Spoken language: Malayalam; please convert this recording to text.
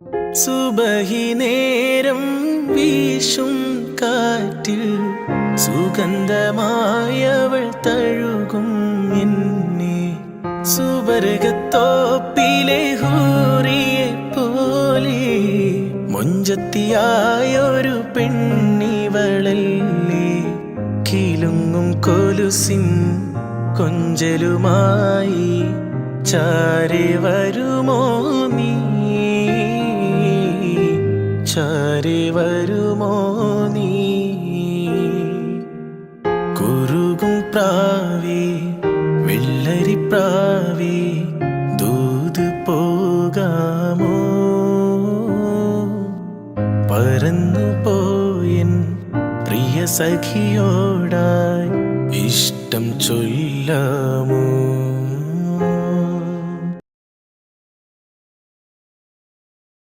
സുബഹി നേരം വീശും കാറ്റിൽ സുഗന്ധമായവൾ തഴുകും എന്നെ. സുവർഗത്തോപ്പിലെ ഹൂറിയെ പോലെ മൊഞ്ചത്തിയായൊരു പെണ്ണിവളല്ലേ. കിലുങ്ങും കൊലുസിൻ കൊഞ്ചലുമായി ചാരെ വരുമോ നീ, ചാരെ വരുമോ നീ. കുറുകും പ്രാവേ വെള്ളരിപ്രാവേ ദൂത് പോകാമോ. പറന്നു പോയൻ പ്രിയ സഖിയോടായി ഇഷ്ടം ചൊല്ലാമോ.